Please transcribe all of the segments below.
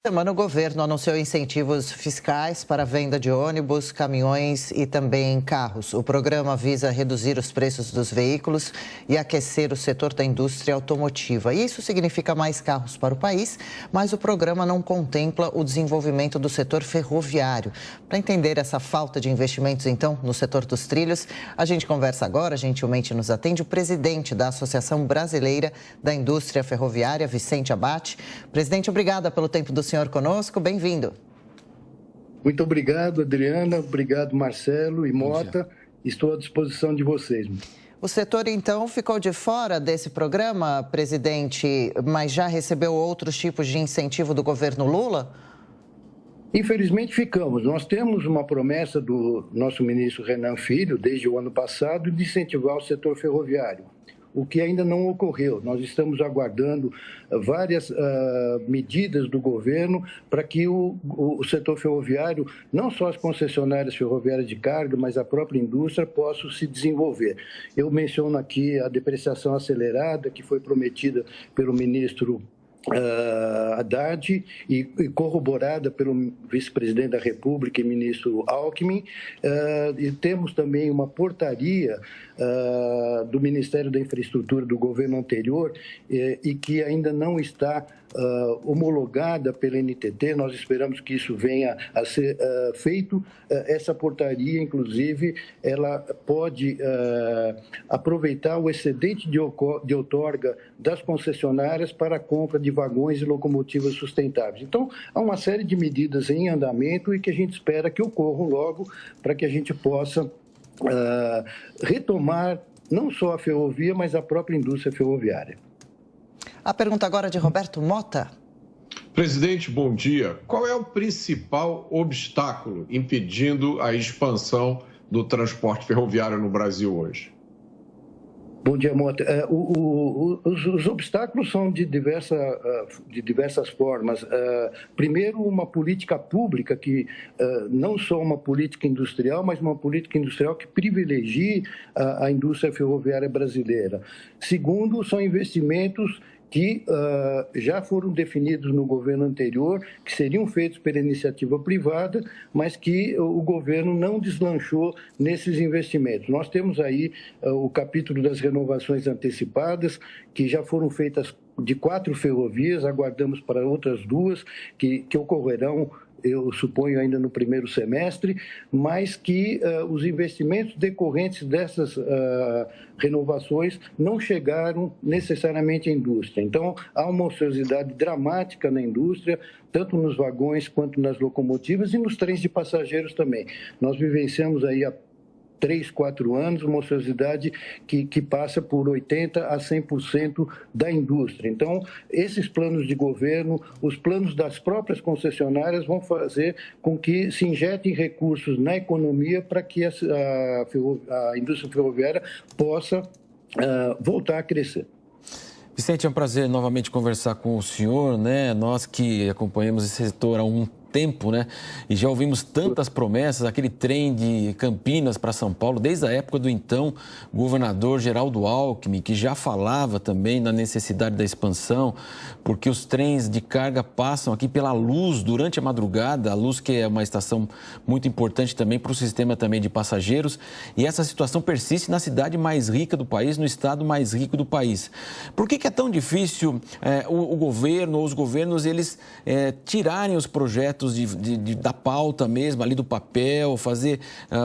Semana, o governo anunciou incentivos fiscais para a venda de ônibus, caminhões e também carros. O programa visa reduzir os preços dos veículos e aquecer o setor da indústria automotiva. Isso significa mais carros para o país, mas o programa não contempla o desenvolvimento do setor ferroviário. Para entender essa falta de investimentos, então, no setor dos trilhos, a gente conversa agora, gentilmente nos atende o presidente da Associação Brasileira da Indústria Ferroviária, Vicente Abbate. Presidente, obrigada pelo tempo do senhor conosco, bem-vindo. Muito obrigado, Adriana, obrigado, Marcelo e Mota, estou à disposição de vocês. O setor, então, ficou de fora desse programa, presidente, mas já recebeu outros tipos de incentivo do governo Lula? Infelizmente ficamos. Nós temos uma promessa do nosso ministro Renan Filho, desde o ano passado, de incentivar o setor ferroviário, o que ainda não ocorreu. Nós estamos aguardando várias medidas do governo para que o setor ferroviário, não só as concessionárias ferroviárias de carga, mas a própria indústria, possam se desenvolver. Eu menciono aqui a depreciação acelerada, que foi prometida pelo ministro Haddad e corroborada pelo vice-presidente da República e ministro Alckmin, e temos também uma portaria do Ministério da Infraestrutura do governo anterior e que ainda não está homologada pela NTT. Nós esperamos que isso venha a ser feito. Essa portaria, inclusive, ela pode aproveitar o excedente de outorga das concessionárias para a compra de vagões e locomotivas sustentáveis. Então, há uma série de medidas em andamento e que a gente espera que ocorram logo para que a gente possa retomar não só a ferrovia, mas a própria indústria ferroviária. A pergunta agora é de Roberto Mota. Presidente, bom dia. Qual é o principal obstáculo impedindo a expansão do transporte ferroviário no Brasil hoje? Bom dia, Mota. Os obstáculos são de diversas formas. Primeiro, uma política pública que não só uma política industrial, mas uma política industrial que privilegie a indústria ferroviária brasileira. Segundo, são investimentos que já foram definidos no governo anterior, que seriam feitos pela iniciativa privada, mas que o governo não deslanchou nesses investimentos. Nós temos aí o capítulo das renovações antecipadas, que já foram feitas de 4 ferrovias, aguardamos para outras 2 que ocorrerão, eu suponho, ainda no primeiro semestre, mas que os investimentos decorrentes dessas renovações não chegaram necessariamente à indústria. Então, há uma ociosidade dramática na indústria, tanto nos vagões quanto nas locomotivas e nos trens de passageiros também. Nós vivenciamos aí há 3, 4 anos, uma ociosidade que passa por 80% a 100% da indústria. Então, esses planos de governo, os planos das próprias concessionárias vão fazer com que se injetem recursos na economia para que a indústria ferroviária possa voltar a crescer. Vicente, é um prazer novamente conversar com o senhor, né? Nós que acompanhamos esse setor há um tempo, né? E já ouvimos tantas promessas, aquele trem de Campinas para São Paulo, desde a época do então governador Geraldo Alckmin, que já falava também na necessidade da expansão, porque os trens de carga passam aqui pela Luz durante a madrugada, a Luz que é uma estação muito importante também para o sistema também de passageiros, e essa situação persiste na cidade mais rica do país, no estado mais rico do país. Por que é tão difícil o governo ou os governos eles tirarem os projetos da pauta mesmo, ali do papel, fazer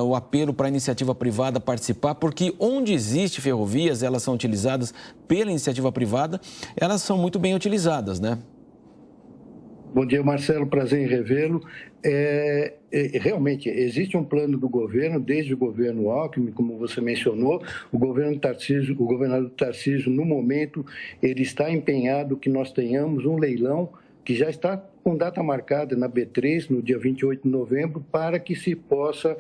o apelo para a iniciativa privada participar, porque onde existe ferrovias, elas são utilizadas pela iniciativa privada, elas são muito bem utilizadas, né? Bom dia, Marcelo, prazer em revê-lo. Realmente, existe um plano do governo, desde o governo Alckmin, como você mencionou, o governador Tarcísio, no momento, ele está empenhado que nós tenhamos um leilão que já está com data marcada na B3, no dia 28 de novembro, para que se possa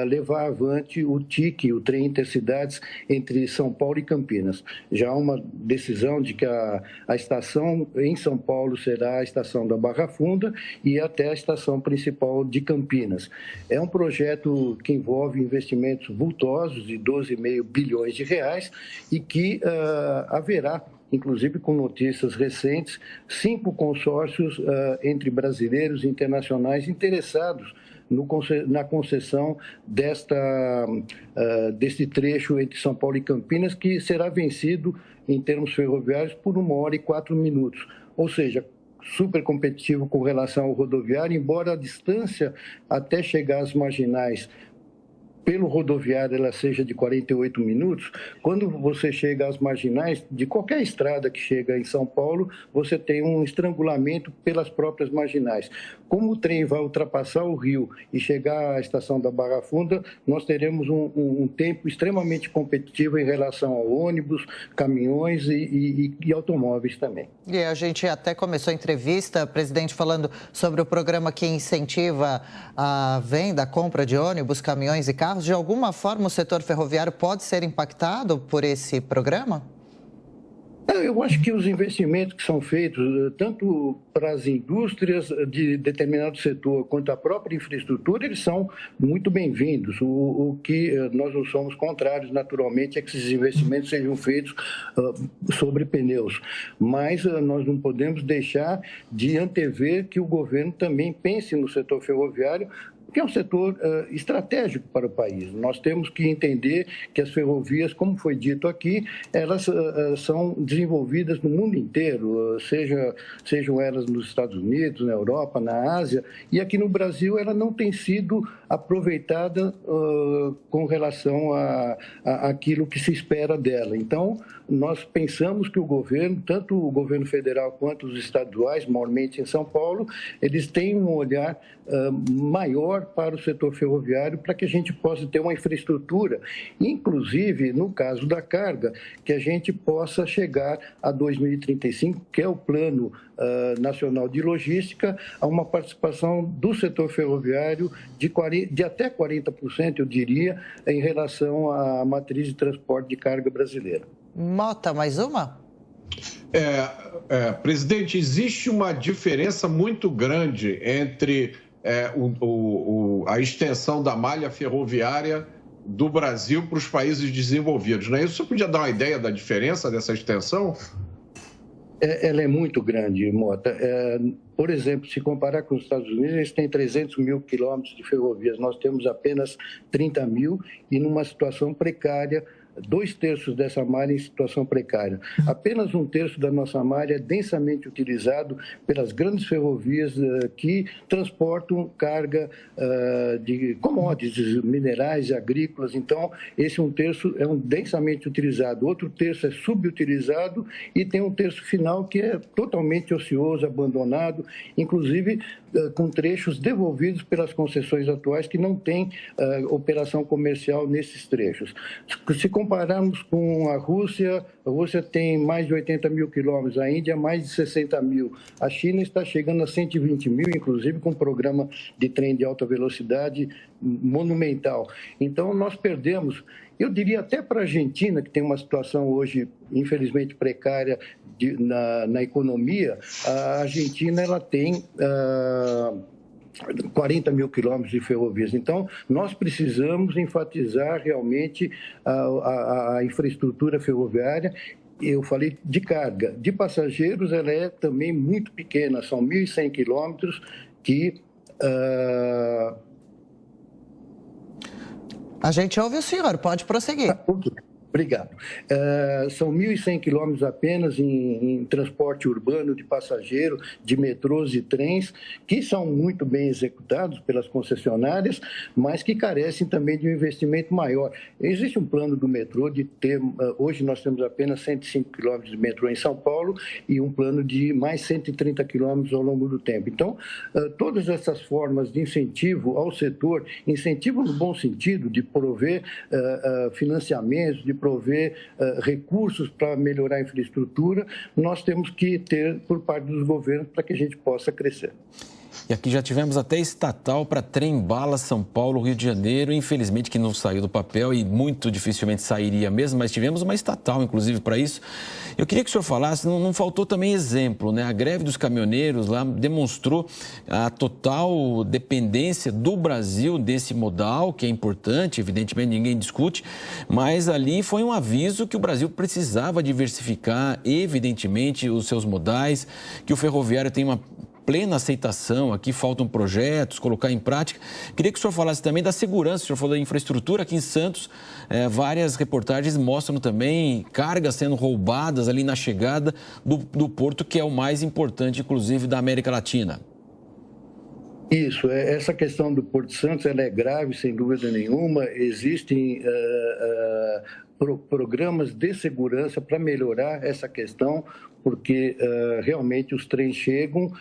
levar avante o TIC, o Trem Intercidades, entre São Paulo e Campinas. Já há uma decisão de que a estação em São Paulo será a estação da Barra Funda e até a estação principal de Campinas. É um projeto que envolve investimentos vultosos de 12,5 bilhões de reais e que haverá inclusive com notícias recentes, 5 consórcios entre brasileiros e internacionais interessados na concessão deste trecho entre São Paulo e Campinas, que será vencido em termos ferroviários por 1 hora e 4 minutos. Ou seja, super competitivo com relação ao rodoviário, embora a distância até chegar às marginais pelo rodoviário ela seja de 48 minutos, quando você chega às marginais, de qualquer estrada que chega em São Paulo, você tem um estrangulamento pelas próprias marginais. Como o trem vai ultrapassar o rio e chegar à estação da Barra Funda, nós teremos um tempo extremamente competitivo em relação ao ônibus, caminhões e automóveis também. E a gente até começou a entrevista, presidente, falando sobre o programa que incentiva a venda, a compra de ônibus, caminhões e carros. De alguma forma, o setor ferroviário pode ser impactado por esse programa? Eu acho que os investimentos que são feitos, tanto para as indústrias de determinado setor quanto a própria infraestrutura, eles são muito bem-vindos. O que nós não somos contrários, naturalmente, é que esses investimentos sejam feitos sobre pneus. Mas nós não podemos deixar de antever que o governo também pense no setor ferroviário, que é um setor estratégico para o país. Nós temos que entender que as ferrovias, como foi dito aqui, elas são desenvolvidas no mundo inteiro, sejam elas nos Estados Unidos, na Europa, na Ásia, e aqui no Brasil ela não tem sido aproveitada com relação àquilo que se espera dela. Então, nós pensamos que o governo, tanto o governo federal quanto os estaduais, maiormente em São Paulo, eles têm um olhar maior para o setor ferroviário para que a gente possa ter uma infraestrutura, inclusive no caso da carga, que a gente possa chegar a 2035, que é o Plano Nacional de Logística, a uma participação do setor ferroviário de até 40%, eu diria, em relação à matriz de transporte de carga brasileira. Mota, mais uma? Presidente, existe uma diferença muito grande entre a extensão da malha ferroviária do Brasil para os países desenvolvidos, não é isso? Você podia dar uma ideia da diferença dessa extensão? Ela é muito grande, Mota. Por exemplo, se comparar com os Estados Unidos, eles têm 300 mil quilômetros de ferrovias. Nós temos apenas 30 mil e numa situação precária, 2/3 dessa malha em situação precária. Apenas 1/3 da nossa malha é densamente utilizado pelas grandes ferrovias que transportam carga de commodities, minerais e agrícolas. Então, esse 1/3 é densamente utilizado. Outro terço é subutilizado e tem um terço final que é totalmente ocioso, abandonado, inclusive com trechos devolvidos pelas concessões atuais que não têm operação comercial nesses trechos. Se compararmos com a Rússia tem mais de 80 mil quilômetros, a Índia mais de 60 mil, a China está chegando a 120 mil, inclusive com um programa de trem de alta velocidade monumental. Então, nós perdemos, eu diria até para a Argentina, que tem uma situação hoje, infelizmente, precária na economia, a Argentina ela tem 40 mil quilômetros de ferrovias. Então, nós precisamos enfatizar realmente a infraestrutura ferroviária. Eu falei de carga. De passageiros, ela é também muito pequena, são 1.100 quilômetros que... A gente ouve o senhor, pode prosseguir. Okay. Obrigado. São 1.100 quilômetros apenas em transporte urbano de passageiro, de metrôs e trens, que são muito bem executados pelas concessionárias, mas que carecem também de um investimento maior. Existe um plano do metrô de ter, hoje nós temos apenas 105 quilômetros de metrô em São Paulo e um plano de mais 130 quilômetros ao longo do tempo. Então, todas essas formas de incentivo ao setor, incentivo no bom sentido, de prover financiamentos, de prover recursos para melhorar a infraestrutura, nós temos que ter por parte dos governos para que a gente possa crescer. E aqui já tivemos até estatal para trem-bala São Paulo, Rio de Janeiro, infelizmente que não saiu do papel e muito dificilmente sairia mesmo, mas tivemos uma estatal, inclusive, para isso. Eu queria que o senhor falasse, não faltou também exemplo, né? A greve dos caminhoneiros lá demonstrou a total dependência do Brasil desse modal, que é importante, evidentemente ninguém discute, mas ali foi um aviso que o Brasil precisava diversificar, evidentemente, os seus modais, que o ferroviário tem uma plena aceitação, aqui faltam projetos, colocar em prática. Queria que o senhor falasse também da segurança, o senhor falou da infraestrutura aqui em Santos, várias reportagens mostram também cargas sendo roubadas ali na chegada do porto, que é o mais importante, inclusive, da América Latina. Isso, essa questão do Porto Santos, ela é grave, sem dúvida nenhuma. Existem programas de segurança para melhorar essa questão, porque realmente os trens chegam,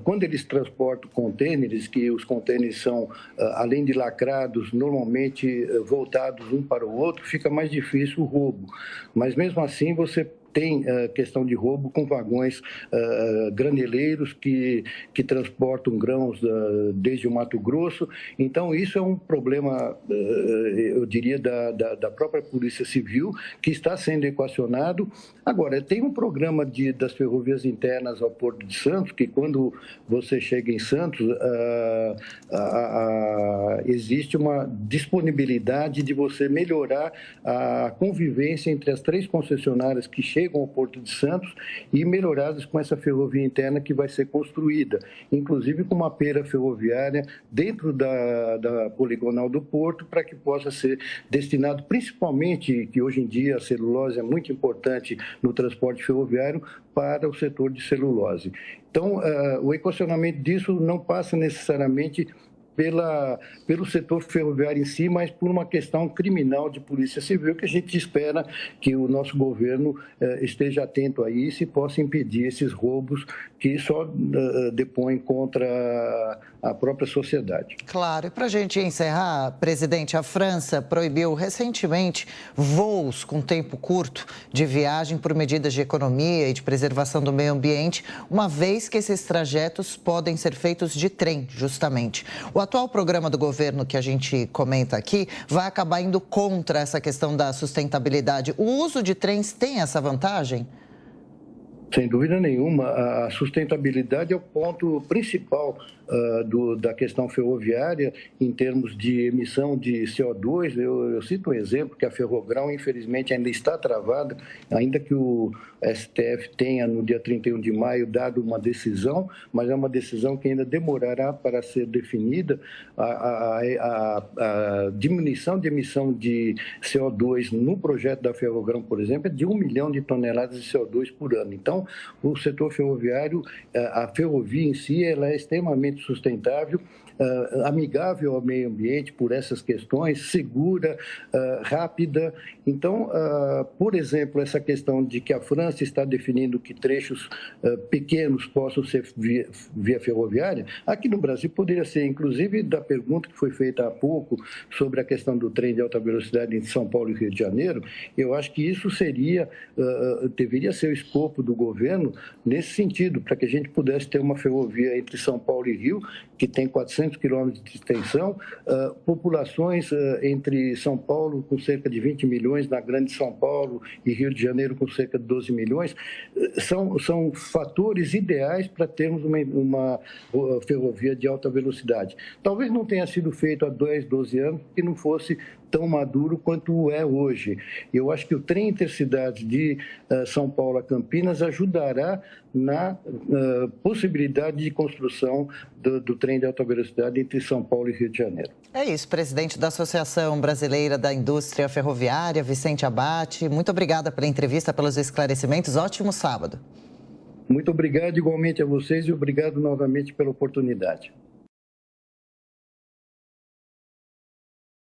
quando eles transportam contêineres, que os contêineres são, além de lacrados, normalmente voltados um para o outro, fica mais difícil o roubo. Mas mesmo assim você tem questão de roubo com vagões graneleiros que transportam grãos desde o Mato Grosso. Então, isso é um problema, eu diria, da própria Polícia Civil, que está sendo equacionado. Agora, tem um programa das ferrovias internas ao Porto de Santos, que quando você chega em Santos, existe uma disponibilidade de você melhorar a convivência entre as 3 concessionárias que chegam ao Porto de Santos e melhoradas com essa ferrovia interna que vai ser construída, inclusive com uma pera ferroviária dentro da poligonal do Porto, para que possa ser destinado, principalmente, que hoje em dia a celulose é muito importante no transporte ferroviário, para o setor de celulose. Então, o equacionamento disso não passa necessariamente pelo setor ferroviário em si, mas por uma questão criminal de polícia civil, que a gente espera que o nosso governo esteja atento a isso e possa impedir esses roubos que só depõem contra a própria sociedade. Claro, e para a gente encerrar, presidente, a França proibiu recentemente voos com tempo curto de viagem por medidas de economia e de preservação do meio ambiente, uma vez que esses trajetos podem ser feitos de trem, justamente. O atual programa do governo que a gente comenta aqui vai acabar indo contra essa questão da sustentabilidade. O uso de trens tem essa vantagem? Sem dúvida nenhuma, a sustentabilidade é o ponto principal da questão ferroviária em termos de emissão de CO2. Eu cito um exemplo, que a Ferrogrão, infelizmente, ainda está travada, ainda que o STF tenha, no dia 31 de maio, dado uma decisão, mas é uma decisão que ainda demorará para ser definida. A diminuição de emissão de CO2 no projeto da Ferrogrão, por exemplo, é de 1 milhão de toneladas de CO2 por ano. Então, o setor ferroviário, a ferrovia em si, ela é extremamente sustentável, amigável ao meio ambiente por essas questões, segura, rápida. Então, por exemplo, essa questão de que a França está definindo que trechos pequenos possam ser via ferroviária, aqui no Brasil poderia ser, inclusive, da pergunta que foi feita há pouco sobre a questão do trem de alta velocidade entre São Paulo e Rio de Janeiro. Eu acho que isso deveria ser o escopo do governo nesse sentido, para que a gente pudesse ter uma ferrovia entre São Paulo e Rio, que tem 400 quilômetros de extensão, populações entre São Paulo com cerca de 20 milhões, na Grande São Paulo, e Rio de Janeiro com cerca de 12 milhões, são fatores ideais para termos uma ferrovia de alta velocidade. Talvez não tenha sido feito há 10, 12 anos, que não fosse tão maduro quanto é hoje. Eu acho que o trem intercidade de São Paulo a Campinas ajudará na possibilidade de construção do trem de alta velocidade entre São Paulo e Rio de Janeiro. É isso, presidente da Associação Brasileira da Indústria Ferroviária, Vicente Abbate. Muito obrigada pela entrevista, pelos esclarecimentos. Ótimo sábado. Muito obrigado igualmente a vocês e obrigado novamente pela oportunidade.